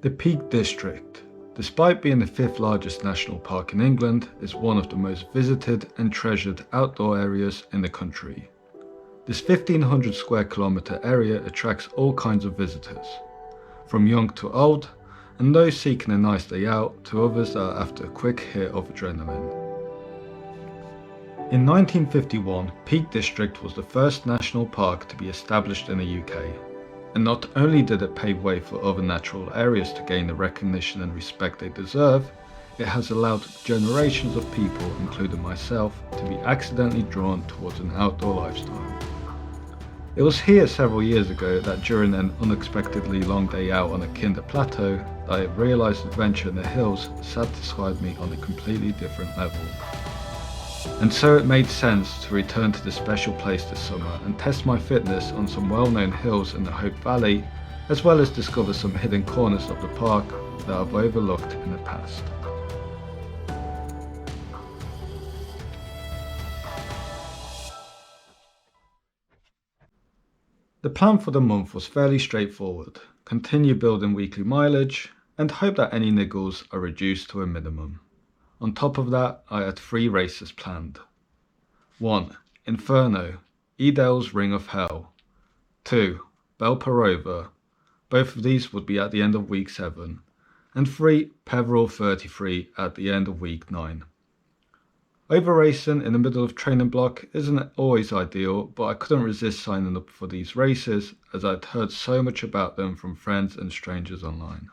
The Peak District, despite being the 5th largest national park in England, is one of the most visited and treasured outdoor areas in the country. This 1,500 square kilometre area attracts all kinds of visitors, from young to old, and those seeking a nice day out to others that are after a quick hit of adrenaline. In 1951, Peak District was the first national park to be established in the UK. And not only did it pave way for other natural areas to gain the recognition and respect they deserve, it has allowed generations of people, including myself, to be accidentally drawn towards an outdoor lifestyle. It was here several years ago that during an unexpectedly long day out on a Kinder Plateau, that I realised adventure in the hills satisfied me on a completely different level. And so it made sense to return to this special place this summer and test my fitness on some well-known hills in the Hope Valley, as well as discover some hidden corners of the park that I've overlooked in the past. The plan for the month was fairly straightforward: continue building weekly mileage and hope that any niggles are reduced to a minimum. On top of that, I had 3 races planned. 1. Inferno, Edale's Ring of Hell. 2. Belparova. Both of these would be at the end of week 7. And 3. Peveril 33 at the end of week 9. Over racing in the middle of training block isn't always ideal, but I couldn't resist signing up for these races as I'd heard so much about them from friends and strangers online.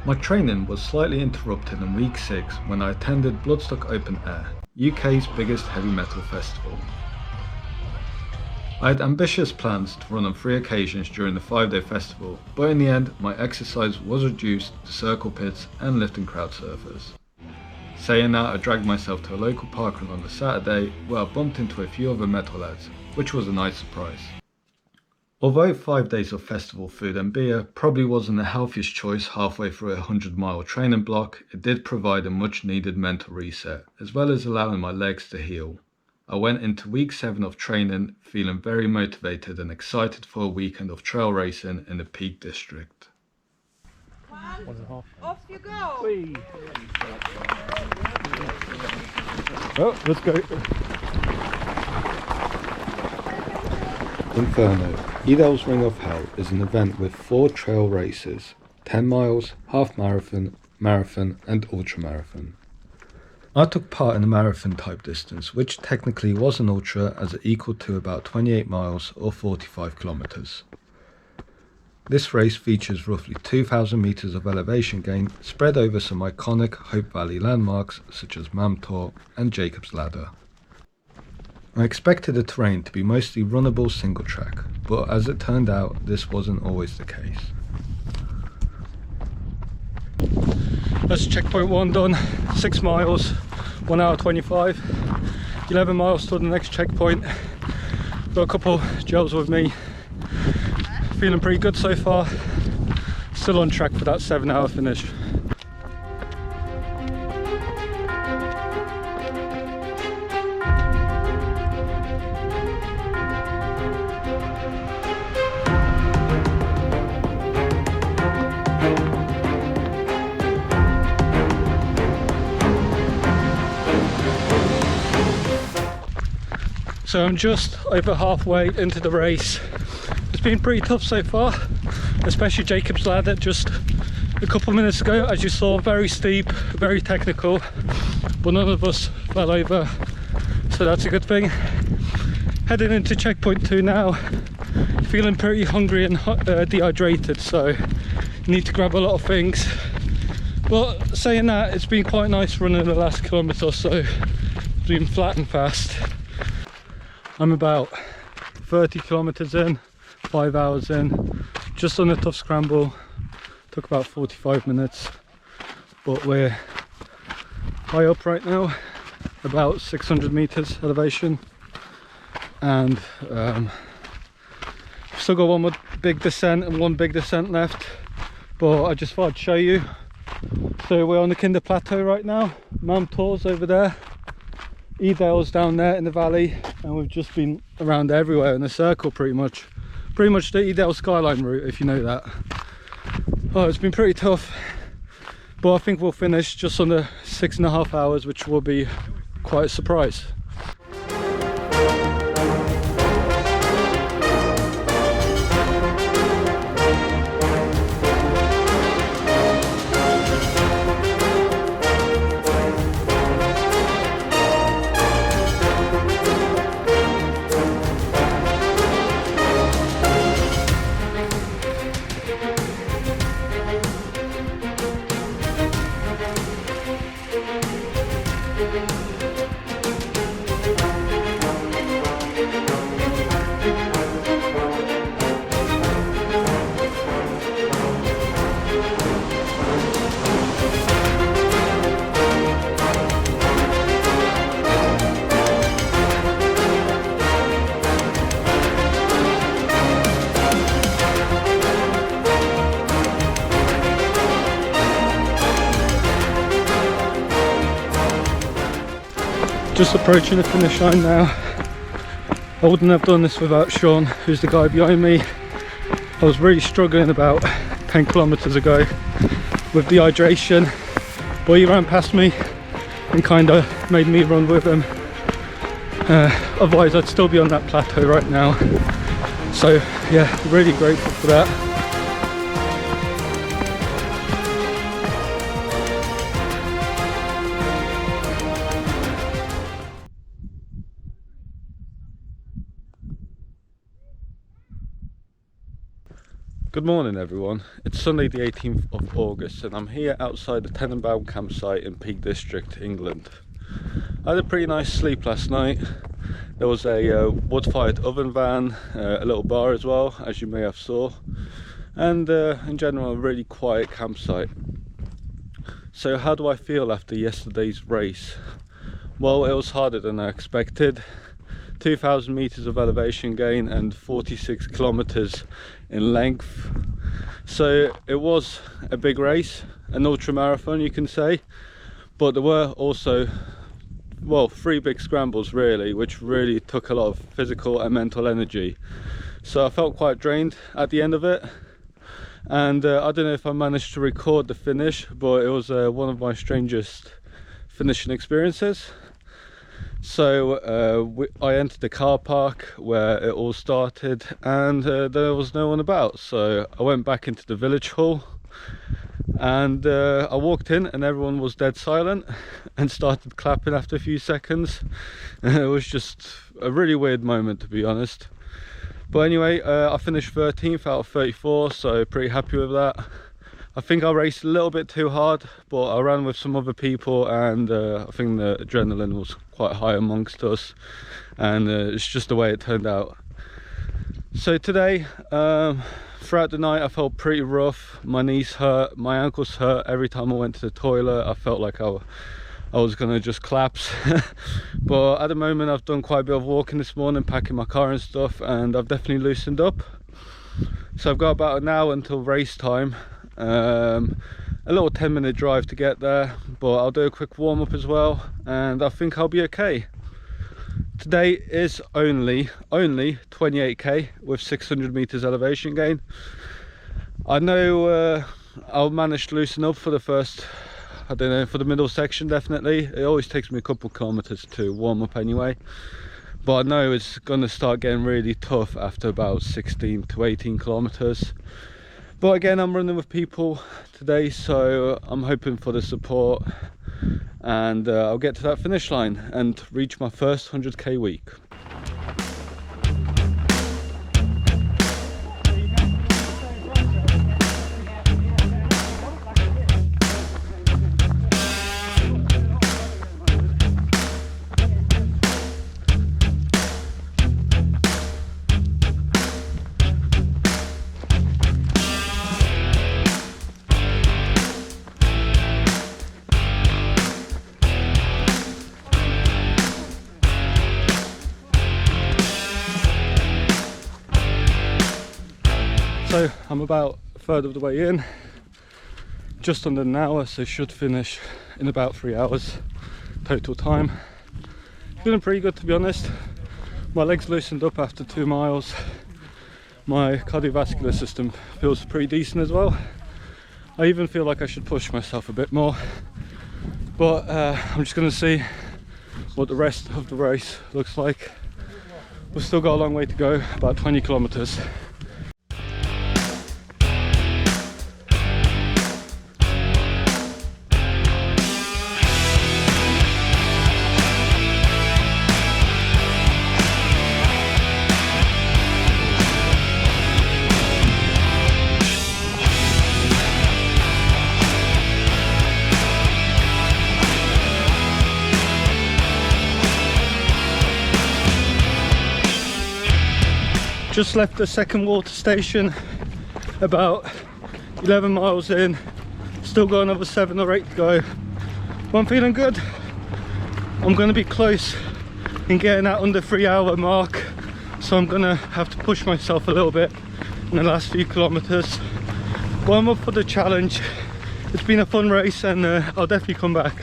My training was slightly interrupted in week 6 when I attended Bloodstock Open Air, UK's biggest heavy metal festival. I had ambitious plans to run on 3 occasions during the 5-day festival, but in the end my exercise was reduced to circle pits and lifting crowd surfers. Saying that, I dragged myself to a local parkrun on the Saturday where I bumped into a few other metal lads, which was a nice surprise. Although 5 days of festival food and beer probably wasn't the healthiest choice halfway through a 100-mile training block, it did provide a much needed mental reset, as well as allowing my legs to heal. I went into week 7 of training feeling very motivated and excited for a weekend of trail racing in the Peak District. 1.5. Off you go! Whee. Oh, let's go. Inferno, Edale's Ring of Hell is an event with 4 trail races: 10 miles, half marathon, marathon and ultramarathon. I took part in a marathon type distance, which technically was an ultra as it equaled to about 28 miles or 45 kilometers. This race features roughly 2,000 meters of elevation gain spread over some iconic Hope Valley landmarks such as Mam Tor and Jacob's Ladder. I expected the terrain to be mostly runnable single track, but as it turned out, this wasn't always the case. That's checkpoint 1 done, 6 miles, 1 hour 25, 11 miles to the next checkpoint. Got a couple gels with me, feeling pretty good so far, still on track for that 7-hour finish. So I'm just over halfway into the race. It's been pretty tough so far, especially Jacob's Ladder just a couple of minutes ago. As you saw, very steep, very technical, but none of us fell over, so that's a good thing. Heading into checkpoint 2 now, feeling pretty hungry and dehydrated, so need to grab a lot of things. But saying that, it's been quite nice running the last kilometre or so. It's been flat and fast. I'm about 30 kilometers in, 5 hours in, just on a tough scramble. Took about 45 minutes, but we're high up right now, about 600 meters elevation, and still got one more big descent and one big descent left, but I just thought I'd show you. So we're on the Kinder Plateau right now, Mam Tor's over there, Edale's down there in the valley, and we've just been around everywhere in a circle pretty much the Edale skyline route, if you know that. Oh, it's been pretty tough, but I think we'll finish just under 6.5 hours, which will be quite a surprise. Just approaching the finish line now. I wouldn't have done this without Sean, who's the guy behind me. I was really struggling about 10 kilometers ago with dehydration, but he ran past me and kind of made me run with him. Otherwise I'd still be on that plateau right now. So yeah, really grateful for that. Good morning everyone, it's Sunday the 18th of August and I'm here outside the Tenenbaum campsite in Peak District, England. I had a pretty nice sleep last night. There was a wood-fired oven van, a little bar as well, as you may have saw, and in general a really quiet campsite. So how do I feel after yesterday's race? Well, it was harder than I expected. 2,000 meters of elevation gain and 46 kilometers in length. So it was a big race, an ultra marathon you can say, but there were also, well, 3 big scrambles really, which really took a lot of physical and mental energy. So I felt quite drained at the end of it, and I don't know if I managed to record the finish, but it was one of my strangest finishing experiences. So I entered the car park where it all started, and there was no one about, so I went back into the village hall and I walked in and everyone was dead silent and started clapping after a few seconds. It was just a really weird moment, to be honest. But anyway, I finished 13th out of 34, so pretty happy with that. I think I raced a little bit too hard, but I ran with some other people, and I think the adrenaline was quite high amongst us, and it's just the way it turned out. So today, throughout the night, I felt pretty rough. My knees hurt, my ankles hurt. Every time I went to the toilet, I felt like I was gonna just collapse. But at the moment, I've done quite a bit of walking this morning, packing my car and stuff, and I've definitely loosened up. So I've got about an hour until race time. A little 10-minute drive to get there, but I'll do a quick warm-up as well, and I think I'll be okay. Today is only 28k with 600 meters elevation gain. I know I'll manage to loosen up for the first, I don't know, for the middle section definitely. It always takes me a couple kilometers to warm up anyway, but I know it's going to start getting really tough after about 16 to 18 kilometers. But again, I'm running with people today, so I'm hoping for the support, and I'll get to that finish line and reach my first 100k week. So I'm about a third of the way in, just under an hour, so should finish in about 3 hours total time. Feeling pretty good, to be honest. My legs loosened up after 2 miles. My cardiovascular system feels pretty decent as well. I even feel like I should push myself a bit more, but I'm just going to see what the rest of the race looks like. We've still got a long way to go, about 20 kilometers. Just left the second water station, about 11 miles in, still got another 7 or 8 to go, but I'm feeling good. I'm going to be close in getting that under 3 hour mark, so I'm going to have to push myself a little bit in the last few kilometers, but I'm up for the challenge. It's been a fun race, and I'll definitely come back.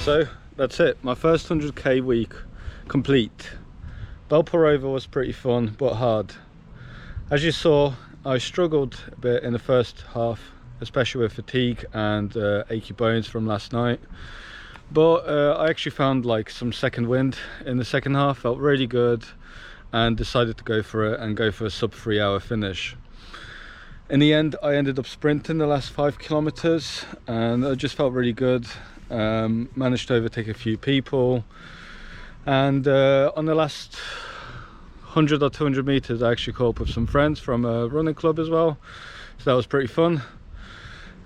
So that's it, my first 100k week complete. Belper was pretty fun but hard. As you saw, I struggled a bit in the first half, especially with fatigue and achy bones from last night, but I actually found like some second wind in the second half, felt really good, and decided to go for it and go for a sub 3 hour finish. In the end, I ended up sprinting the last 5 kilometers and I just felt really good. Managed to overtake a few people, and on the last 100 or 200 meters I actually caught up with some friends from a running club as well, so that was pretty fun.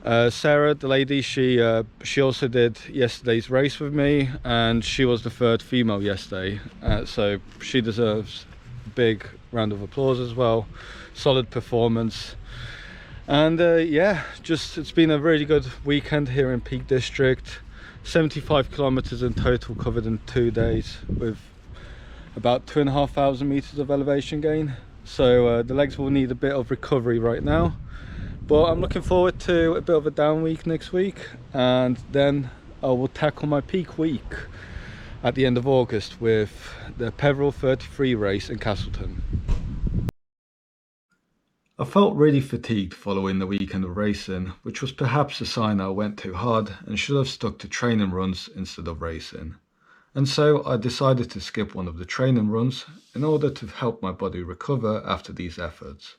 Sarah, the lady, she also did yesterday's race with me, and she was the 3rd female yesterday, so she deserves a big round of applause as well. Solid performance. And yeah, just it's been a really good weekend here in Peak District. 75 kilometers in total covered in 2 days, with about 2,500 meters of elevation gain. So the legs will need a bit of recovery right now, but I'm looking forward to a bit of a down week next week, and then I will tackle my peak week at the end of August with the Peveril 33 race in Castleton. I felt really fatigued following the weekend of racing, which was perhaps a sign I went too hard and should have stuck to training runs instead of racing. And so I decided to skip one of the training runs in order to help my body recover after these efforts.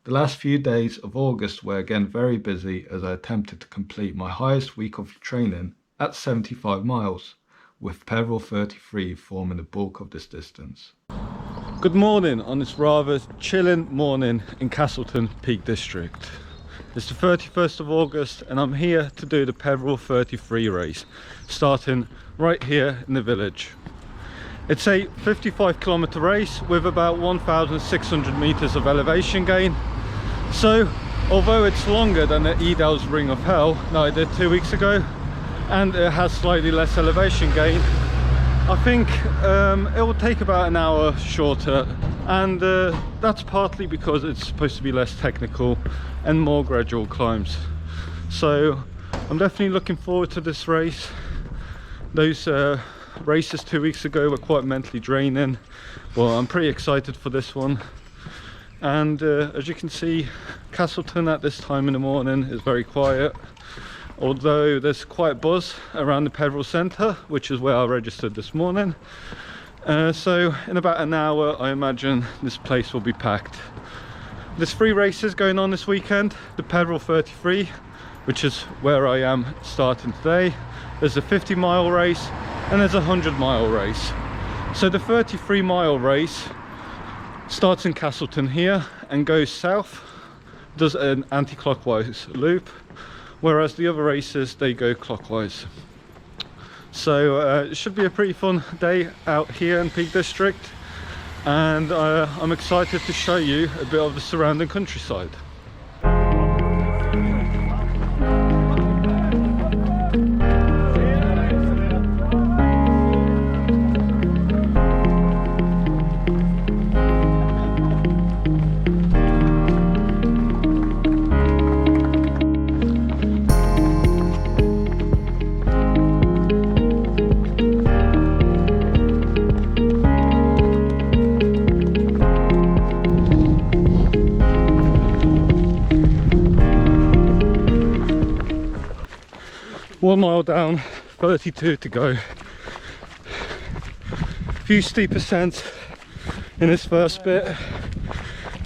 The last few days of August were again very busy as I attempted to complete my highest week of training at 75 miles, with Peveril 33 forming the bulk of this distance. Good morning on this rather chilling morning in Castleton Peak District. It's the 31st of August and I'm here to do the Peveril 33 race, starting right here in the village. It's a 55 kilometer race with about 1,600 meters of elevation gain. So although it's longer than the Edal's Ring of Hell that I did 2 weeks ago, and it has slightly less elevation gain, I think it will take about an hour shorter, and that's partly because it's supposed to be less technical and more gradual climbs. So I'm definitely looking forward to this race. Those races 2 weeks ago were quite mentally draining, but I'm pretty excited for this one. And as you can see, Castleton at this time in the morning is very quiet, although there's quite a buzz around the Peveril Centre, which is where I registered this morning. So in about an hour I imagine this place will be packed. There's 3 races going on this weekend: the Peveril 33, which is where I am starting today, there's a 50-mile race, and there's a 100-mile race. So the 33-mile race starts in Castleton here and goes south, does an anti-clockwise loop, whereas the other races, they go clockwise. So it should be a pretty fun day out here in Peak District, and I'm excited to show you a bit of the surrounding countryside. One mile down, 32 to go. A few steep ascents in this first bit.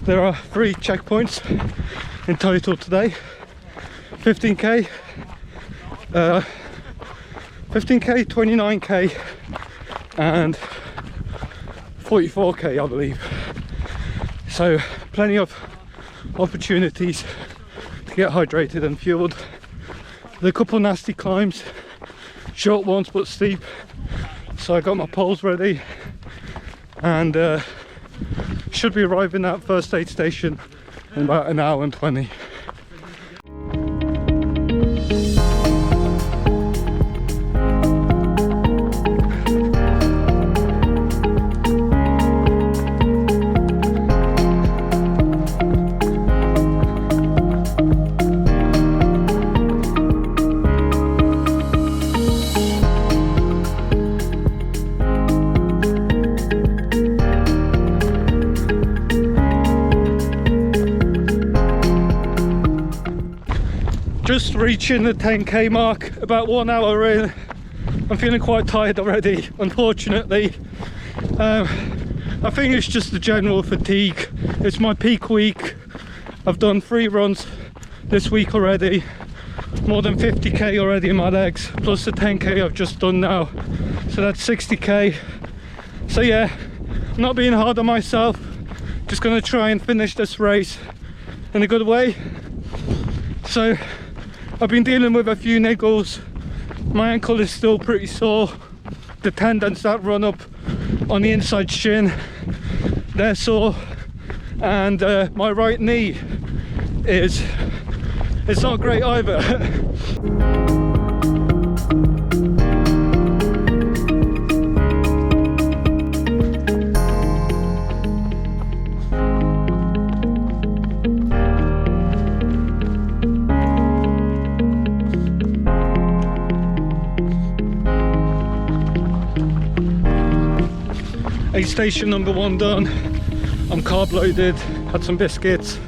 There are 3 checkpoints in total today. 15k, 29k, and 44k, I believe. So plenty of opportunities to get hydrated and fueled. There are a couple nasty climbs, short ones but steep, so I got my poles ready, and should be arriving at first aid station in about an hour and 20. Just reaching the 10k mark, about 1 hour in. I'm feeling quite tired already, unfortunately. I think it's just the general fatigue. It's my peak week. I've done 3 runs this week already, more than 50k already in my legs, plus the 10k I've just done now, so that's 60k. So yeah, I'm not being hard on myself, just gonna try and finish this race in a good way. So I've been dealing with a few niggles. My ankle is still pretty sore. The tendons that run up on the inside shin, they're sore. And my right knee it's not great either. Aid station number 1 done. I'm carb loaded, had some biscuits,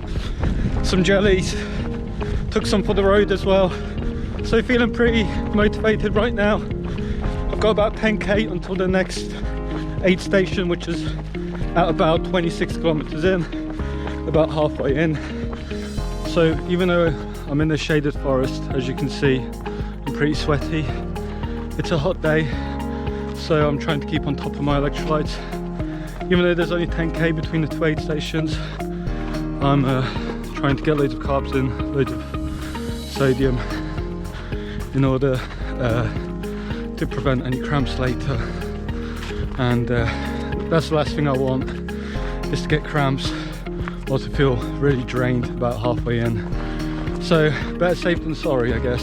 some jellies, took some for the road as well. So feeling pretty motivated right now. I've got about 10k until the next aid station, which is at about 26 kilometers in, about halfway in. So even though I'm in the shaded forest, as you can see, I'm pretty sweaty. It's a hot day, so I'm trying to keep on top of my electrolytes. Even though there's only 10k between the 2 aid stations, I'm trying to get loads of carbs in, loads of sodium, in order to prevent any cramps later. And that's the last thing I want, is to get cramps or to feel really drained about halfway in. So better safe than sorry, I guess.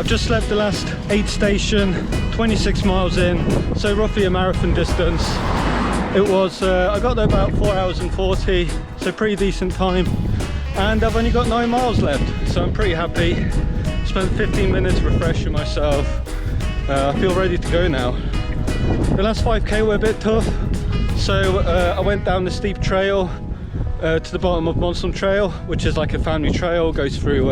I've just left the last aid station, 26 miles in, so roughly a marathon distance. It was, I got there about 4 hours and 40, so pretty decent time. And I've only got 9 miles left, so I'm pretty happy. Spent 15 minutes refreshing myself. I feel ready to go now. The last 5k were a bit tough, so I went down the steep trail to the bottom of Monson Trail, which is like a family trail, goes through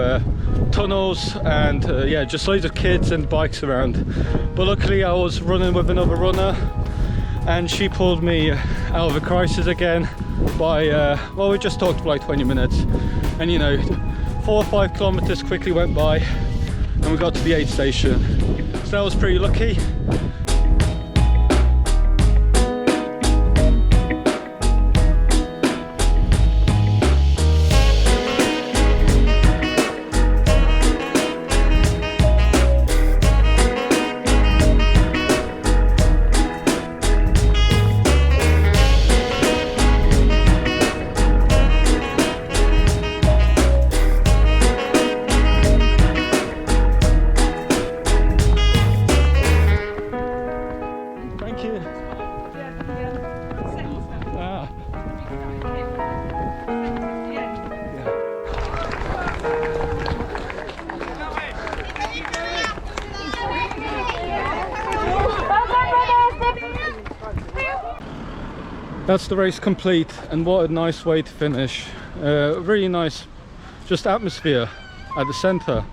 tunnels and yeah, just loads of kids and bikes around. But luckily I was running with another runner and she pulled me out of a crisis again by, well, we just talked for like 20 minutes, and you know, 4 or 5 kilometers quickly went by and we got to the aid station. So that was pretty lucky. That's the race complete, and what a nice way to finish. Really nice just atmosphere at the centre.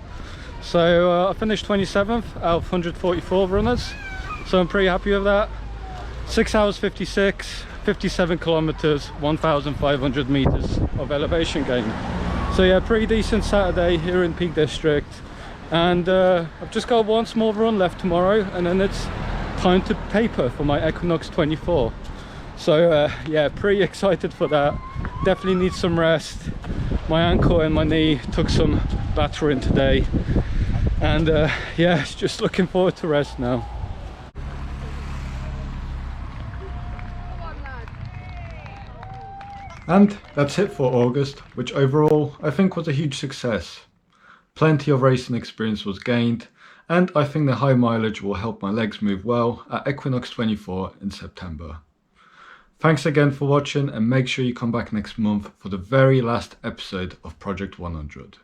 So I finished 27th out of 144 runners, so I'm pretty happy with that. 6 hours 56, 57 kilometers, 1,500 meters of elevation gain. So yeah, pretty decent Saturday here in Peak District, and I've just got one small run left tomorrow, and then it's time to paper for my Equinox 24. So yeah, pretty excited for that. Definitely need some rest. My ankle and my knee took some battering today, and yeah, just looking forward to rest now. And that's it for August, which overall I think was a huge success. Plenty of racing experience was gained, and I think the high mileage will help my legs move well at Equinox 24 in September. Thanks again for watching, and make sure you come back next month for the very last episode of Project 100.